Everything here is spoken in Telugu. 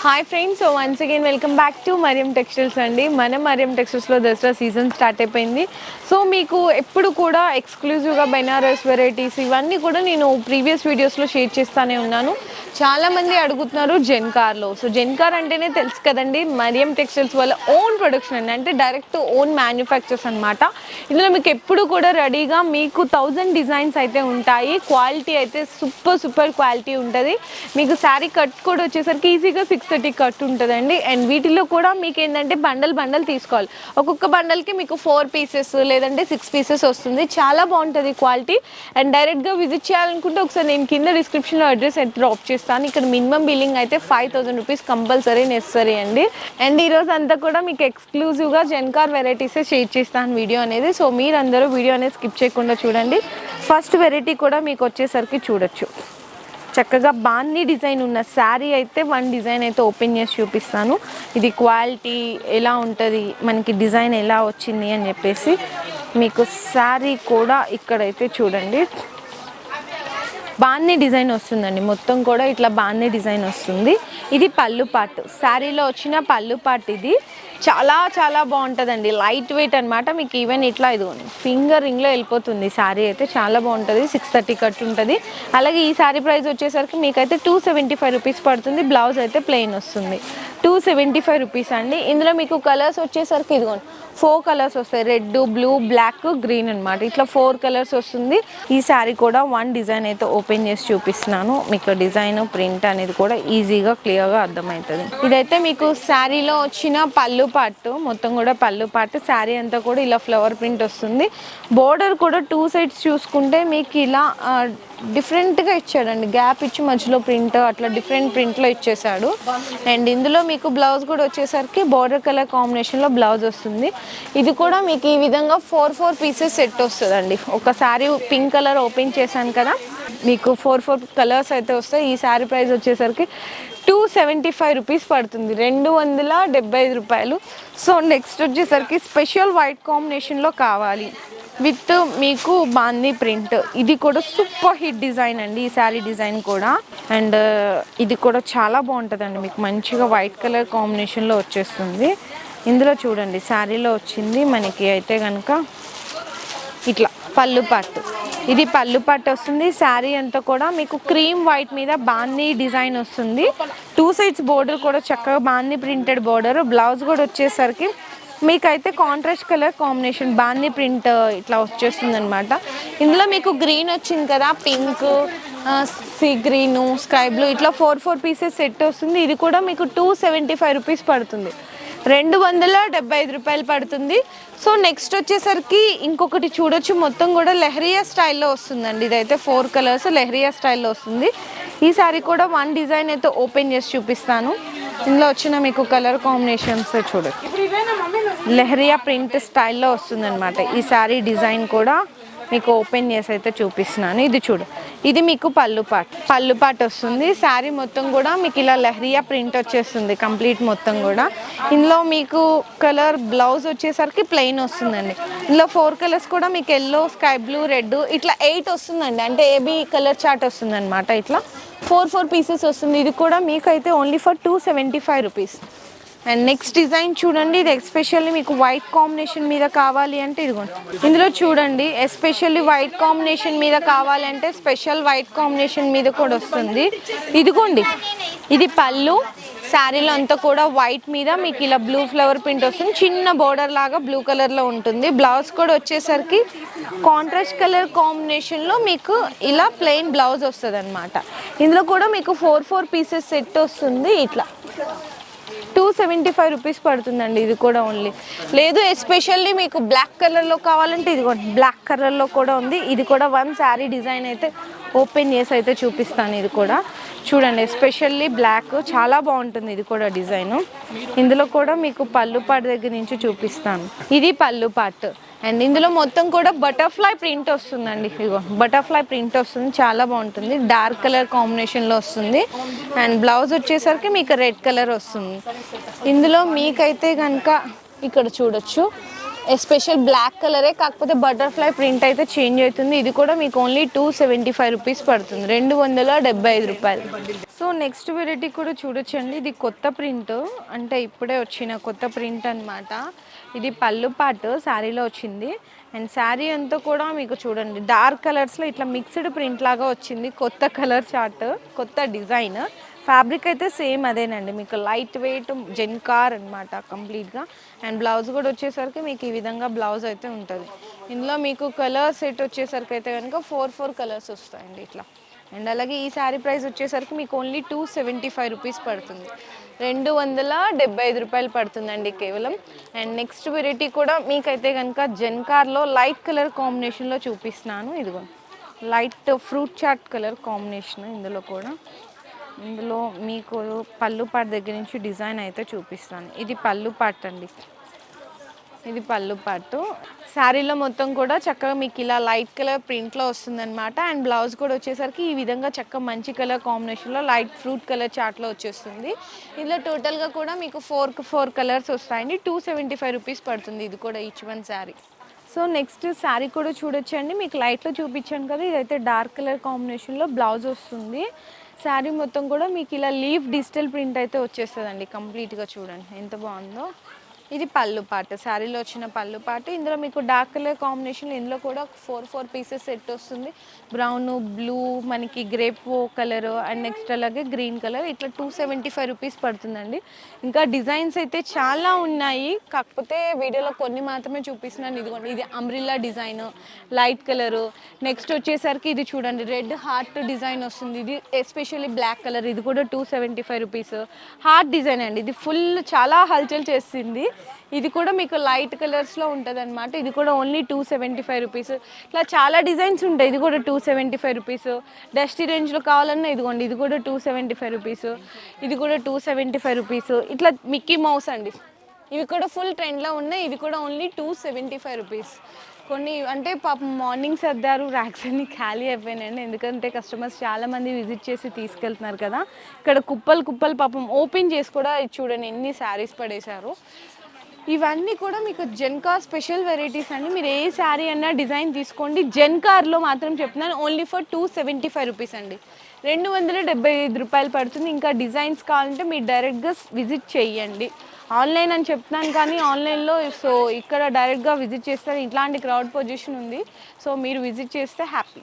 Hi friends, so once again welcome back to Mariam textiles అండి. మన మరియం టెక్స్టైల్స్లో దసరా సీజన్ స్టార్ట్ అయిపోయింది. సో మీకు ఎప్పుడు కూడా ఎక్స్క్లూజివ్గా బెనారస్ వెరైటీస్ ఇవన్నీ కూడా నేను ప్రీవియస్ వీడియోస్లో షేర్ చేస్తూనే ఉన్నాను. చాలామంది అడుగుతున్నారు జెన్కార్లో. సో జెన్కార్ అంటేనే తెలుసు కదండి, మరియం టెక్స్టైల్స్ వాళ్ళ ఓన్ ప్రొడక్షన్ అండి, అంటే డైరెక్ట్ ఓన్ మ్యానుఫ్యాక్చర్స్ అనమాట. ఇందులో మీకు ఎప్పుడు కూడా రెడీగా మీకు 1000 డిజైన్స్ అయితే ఉంటాయి. క్వాలిటీ అయితే సూపర్ క్వాలిటీ ఉంటుంది. మీకు శారీ కట్ కూడా వచ్చేసరికి ఈజీగా 630 కట్ ఉంటుందండి. అండ్ వీటిలో కూడా మీకు ఏంటంటే బండల్ తీసుకోవాలి. ఒక్కొక్క బండల్కి మీకు 4 పీసెస్ లేదంటే 6 పీసెస్ వస్తుంది. చాలా బాగుంటుంది క్వాలిటీ. అండ్ డైరెక్ట్గా విజిట్ చేయాలనుకుంటే ఒకసారి నేను కింద డిస్క్రిప్షన్లో అడ్రస్ అయితే డ్రాప్ చేస్తాను. ఇక్కడ మినిమం బిల్లింగ్ అయితే 5000 రూపీస్ కంపల్సరీ నెసరీ అండి. అండ్ ఈరోజు అంతా కూడా మీకు ఎక్స్క్లూజివ్గా జెన్కార్ వెరైటీసే షేర్ చేస్తాను వీడియో అనేది. సో మీరందరూ వీడియో అనేది స్కిప్ చేయకుండా చూడండి. ఫస్ట్ వెరైటీ కూడా మీకు వచ్చేసరికి చూడొచ్చు, చక్కగా బాందీ డిజైన్ ఉన్న శారీ అయితే వన్ డిజైన్ అయితే ఓపెన్ చేసి చూపిస్తాను. ఇది క్వాలిటీ ఎలా ఉంటుంది, మనకి డిజైన్ ఎలా వచ్చింది అని చెప్పేసి. మీకు శారీ కూడా ఇక్కడైతే చూడండి, బాందీ డిజైన్ వస్తుందండి. మొత్తం కూడా ఇట్లా బాందీ డిజైన్ వస్తుంది. ఇది పళ్ళు పార్ట్, శారీలో వచ్చిన పళ్ళు పార్ట్. ఇది చాలా బాగుంటుందండి, లైట్ వెయిట్ అనమాట. మీకు ఈవెన్ ఇట్లా ఇది ఫింగర్ రింగ్లో వెళ్ళిపోతుంది. శారీ అయితే చాలా బాగుంటుంది. 630 కట్ ఉంటుంది. అలాగే ఈ శారీ ప్రైస్ వచ్చేసరికి మీకైతే 275 రూపీస్ పడుతుంది. బ్లౌజ్ అయితే ప్లెయిన్ వస్తుంది. 275 రూపీస్ అండి. ఇందులో మీకు కలర్స్ వచ్చేసరికి ఇదిగోండి 4 కలర్స్ వస్తాయి, రెడ్, బ్లూ, బ్లాక్, గ్రీన్ అనమాట. ఇట్లా 4 కలర్స్ వస్తుంది. ఈ శారీ కూడా వన్ డిజైన్ అయితే ఓపెన్ చేసి చూపిస్తున్నాను. మీకు డిజైన్ ప్రింట్ అనేది కూడా ఈజీగా క్లియర్గా అర్థమవుతుంది. ఇదైతే మీకు శారీలో వచ్చిన పళ్ళు పార్ట్, మొత్తం కూడా పళ్ళు పార్ట్. శారీ అంతా కూడా ఇలా ఫ్లవర్ ప్రింట్ వస్తుంది. బోర్డర్ కూడా 2 సైడ్స్ చూసుకుంటే మీకు ఇలా డిఫరెంట్గా ఇచ్చాడండి, గ్యాప్ ఇచ్చి మధ్యలో ప్రింట్ అట్లా డిఫరెంట్ ప్రింట్లో ఇచ్చేసాడు. అండ్ ఇందులో మీకు బ్లౌజ్ కూడా వచ్చేసరికి బార్డర్ కలర్ కాంబినేషన్లో బ్లౌజ్ వస్తుంది. ఇది కూడా మీకు ఈ విధంగా 4 పీసెస్ సెట్ వస్తుందండి. ఒక శారీ పింక్ కలర్ ఓపెన్ చేశాను కదా, మీకు 4 కలర్స్ అయితే వస్తాయి. ఈ శారీ ప్రైస్ వచ్చేసరికి 275 రూపీస్ పడుతుంది, 275 రూపాయలు. సో నెక్స్ట్ వచ్చేసరికి స్పెషల్ వైట్ కాంబినేషన్లో కావాలి విత్ మీకు బాందీ ప్రింట్. ఇది కూడా సూపర్ హిట్ డిజైన్ అండి, ఈ శారీ డిజైన్ కూడా. అండ్ ఇది కూడా చాలా బాగుంటుందండి, మీకు మంచిగా వైట్ కలర్ కాంబినేషన్లో వచ్చేస్తుంది. ఇందులో చూడండి శారీలో వచ్చింది మనకి అయితే కనుక ఇట్లా పళ్ళు పార్ట్. ఇది పళ్ళు పార్ట్ వస్తుంది. శారీ అంతా కూడా మీకు క్రీమ్ వైట్ మీద బాందీ డిజైన్ వస్తుంది. 2 సైడ్స్ బోర్డర్ కూడా చక్కగా బాందీ ప్రింటెడ్ బోర్డర్. బ్లౌజ్ కూడా వచ్చేసరికి మీకైతే కాంట్రాస్ట్ కలర్ కాంబినేషన్ బాందీ ప్రింట్ ఇట్లా వచ్చేస్తుంది అనమాట. ఇందులో మీకు గ్రీన్ వచ్చింది కదా, pink, sea green, sky blue, ఇట్లా 4 పీసెస్ సెట్ వస్తుంది. ఇది కూడా మీకు 275 రూపీస్ పడుతుంది, 275 రూపాయలు పడుతుంది. సో నెక్స్ట్ వచ్చేసరికి ఇంకొకటి చూడొచ్చు, మొత్తం కూడా లెహరియా స్టైల్లో వస్తుందండి. ఇదైతే 4 కలర్స్ లెహరియా స్టైల్లో వస్తుంది. ఈ సారీ కూడా వన్ డిజైన్ అయితే ఓపెన్ చేసి చూపిస్తాను. ఇందులో వచ్చిన మీకు కలర్ కాంబినేషన్స్ చూడొచ్చు, లెహరియా ప్రింట్ స్టైల్లో వస్తుంది అనమాట. ఈ శారీ డిజైన్ కూడా మీకు ఓపెన్ చేసి అయితే చూపిస్తున్నాను. ఇది చూడు, ఇది మీకు పళ్ళు పార్ట్ వస్తుంది. శారీ మొత్తం కూడా మీకు ఇలా లెహరియా ప్రింట్ వచ్చేస్తుంది కంప్లీట్ మొత్తం కూడా. ఇందులో మీకు కలర్ బ్లౌజ్ వచ్చేసరికి ప్లెయిన్ వస్తుందండి. ఇందులో 4 కలర్స్ కూడా మీకు ఎల్లో, స్కై బ్లూ, రెడ్ ఇట్లా 8 వస్తుందండి, అంటే ఏబీ కలర్ చార్ట్ వస్తుంది అనమాట. ఇట్లా 4 పీసెస్ వస్తుంది. ఇది కూడా మీకైతే only for 275 rupees. And next design చూడండి, ఇది ఎస్పెషల్లీ మీకు వైట్ కాంబినేషన్ మీద కావాలి అంటే ఇదిగోండి. ఇందులో చూడండి, ఎస్పెషల్లీ వైట్ కాంబినేషన్ మీద కావాలి అంటే స్పెషల్ వైట్ కాంబినేషన్ మీద కూడా వస్తుంది. ఇదిగోండి, ఇది పళ్ళు. శారీలో అంతా కూడా వైట్ మీద మీకు ఇలా బ్లూ ఫ్లవర్ ప్రింట్ వస్తుంది. చిన్న బోర్డర్ లాగా బ్లూ కలర్లో ఉంటుంది. బ్లౌజ్ కూడా వచ్చేసరికి కాంట్రాస్ట్ కలర్ కాంబినేషన్లో మీకు ఇలా ప్లెయిన్ బ్లౌజ్ వస్తుంది అనమాట. ఇందులో కూడా మీకు 4 పీసెస్ సెట్ వస్తుంది. ఇట్లా 275 రూపీస్ పడుతుందండి. ఇది కూడా ఓన్లీ లేదు, ఎస్పెషల్లీ మీకు బ్లాక్ కలర్లో కావాలంటే ఇది బ్లాక్ కలర్లో కూడా ఉంది. ఇది కూడా వన్ శారీ డిజైన్ అయితే ఓపెన్ చేసి అయితే చూపిస్తాను. ఇది కూడా చూడండి, ఎస్పెషల్లీ బ్లాక్ చాలా బాగుంటుంది. ఇది కూడా డిజైను. ఇందులో కూడా మీకు పళ్ళు పార్ట్ దగ్గర నుంచి చూపిస్తాను. ఇది పళ్ళు పార్ట్. అండ్ ఇందులో మొత్తం కూడా బటర్ఫ్లై ప్రింట్ వస్తుందండి. ఇదిగో బటర్ఫ్లై ప్రింట్ వస్తుంది, చాలా బాగుంటుంది. డార్క్ కలర్ కాంబినేషన్లో వస్తుంది. అండ్ బ్లౌజ్ వచ్చేసరికి మీకు రెడ్ కలర్ వస్తుంది. ఇందులో మీకైతే కనుక ఇక్కడ చూడొచ్చు, ఎస్పెషల్ బ్లాక్ కలరే, కాకపోతే బటర్ఫ్లై ప్రింట్ అయితే చేంజ్ అవుతుంది. ఇది కూడా మీకు ఓన్లీ 275 రూపీస్ పడుతుంది, 275 రూపాయలు. సో నెక్స్ట్ వెరైటీ కూడా చూడొచ్చండి. ఇది కొత్త ప్రింట్, అంటే ఇప్పుడే వచ్చిన కొత్త ప్రింట్ అనమాట. ఇది పళ్ళు పాటు శారీలో వచ్చింది. అండ్ శారీ అంతా కూడా మీకు చూడండి డార్క్ కలర్స్లో ఇట్లా మిక్స్డ్ ప్రింట్ లాగా వచ్చింది. కొత్త కలర్ చార్ట్, కొత్త డిజైన్. ఫ్యాబ్రిక్ అయితే సేమ్ అదేనండి, మీకు లైట్ వెయిట్ జెన్కార్ అనమాట కంప్లీట్గా. అండ్ బ్లౌజ్ కూడా వచ్చేసరికి మీకు ఈ విధంగా బ్లౌజ్ అయితే ఉంటుంది. ఇందులో మీకు కలర్ సెట్ వచ్చేసరికి అయితే కనుక 4 కలర్స్ వస్తాయండి ఇట్లా. అండ్ అలాగే ఈ శారీ ప్రైస్ వచ్చేసరికి మీకు ఓన్లీ 275 రూపీస్ పడుతుంది, 275 రూపాయలు పడుతుందండి కేవలం. అండ్ నెక్స్ట్ వెరైటీ కూడా మీకైతే కనుక జెన్కార్లో లైట్ కలర్ కాంబినేషన్లో చూపిస్తున్నాను. ఇదిగో light fruit chat colour combination. ఇందులో మీకు పళ్ళు పాట్ దగ్గర నుంచి డిజైన్ అయితే చూపిస్తాను. ఇది పళ్ళు పాట్ అండి, ఇది పళ్ళు పాటు. శారీలో మొత్తం కూడా చక్కగా మీకు ఇలా లైట్ కలర్ ప్రింట్లో వస్తుందన్నమాట. అండ్ బ్లౌజ్ కూడా వచ్చేసరికి ఈ విధంగా చక్కగా మంచి కలర్ కాంబినేషన్లో లైట్ ఫ్రూట్ కలర్ చార్ట్లో వచ్చేస్తుంది. ఇందులో టోటల్గా కూడా మీకు 4 కలర్స్ వస్తాయండి, 275 రూపీస్ పడుతుంది ఇది కూడా each one sari. So next sari కూడా చూడొచ్చండి, మీకు లైట్లో చూపించాను కదా, ఇదైతే డార్క్ కలర్ కాంబినేషన్లో బ్లౌజ్ వస్తుంది. శారీ మొత్తం కూడా మీకు ఇలా లీఫ్ డిజిటల్ ప్రింట్ అయితే వచ్చేస్తుందండి కంప్లీట్గా. చూడండి ఎంత బాగుందో. ఇది పళ్ళు పాటు, శారీలో వచ్చిన పళ్ళు పాటు. ఇందులో మీకు డార్క్ కలర్ కాంబినేషన్, ఇందులో కూడా 4 పీసెస్ సెట్ వస్తుంది. బ్రౌన్, బ్లూ, మనకి గ్రేప్ కలర్, అండ్ నెక్స్ట్ అలాగే గ్రీన్ కలర్. ఇట్లా 275 రూపీస్ పడుతుందండి. ఇంకా డిజైన్స్ అయితే చాలా ఉన్నాయి, కాకపోతే వీడియోలో కొన్ని మాత్రమే చూపిస్తున్నాను. ఇదిగోండి, ఇది umbrella design light colour. Next వచ్చేసరికి ఇది చూడండి రెడ్ హార్ట్ డిజైన్ వస్తుంది. ఇది ఎస్పెషల్లీ బ్లాక్ కలర్, ఇది కూడా 275 రూపీస్. హార్ట్ డిజైన్ అండి, ఇది ఫుల్ చాలా హల్చల్ చేస్తుంది. ఇది కూడా మీకు లైట్ కలర్స్లో ఉంటుంది అనమాట. ఇది కూడా ఓన్లీ 275 రూపీస్. ఇట్లా చాలా డిజైన్స్ ఉంటాయి. ఇది కూడా 275 రూపీస్. డస్టీ రేంజ్లో కావాలన్నా ఇదిగోండి, ఇది కూడా 275 రూపీస్. ఇది కూడా 275 రూపీస్. ఇట్లా మిక్కీ మౌస్ అండి, ఇవి కూడా ఫుల్ ట్రెండ్లో ఉన్నాయి. ఇవి కూడా ఓన్లీ 275 రూపీస్. కొన్ని అంటే పాపం మార్నింగ్ సర్దారు, ర్యాక్స్ అన్ని ఖాళీ అయిపోయినాయండి. ఎందుకంటే కస్టమర్స్ చాలామంది విజిట్ చేసి తీసుకెళ్తున్నారు కదా. ఇక్కడ కుప్పలు పాపం ఓపెన్ చేసి కూడా చూడండి ఎన్ని శారీస్ పడేశారు. ఇవన్నీ కూడా మీకు జెన్కార్ స్పెషల్ వెరైటీస్ అండి. మీరు ఏ శారీ అన్నా డిజైన్ తీసుకోండి, జెన్కార్లో మాత్రం చెప్తున్నాను ఓన్లీ ఫర్ 275 రూపీస్ అండి, 275 రూపాయలు పడుతుంది. ఇంకా డిజైన్స్ కావాలంటే మీరు డైరెక్ట్గా విజిట్ చేయండి. ఆన్లైన్ అని చెప్తున్నాను కానీ ఆన్లైన్లో సో ఇక్కడ డైరెక్ట్గా విజిట్ చేస్తే ఇట్లాంటి క్రౌడ్ పొజిషన్ ఉంది. సో మీరు విజిట్ చేస్తే హ్యాపీ.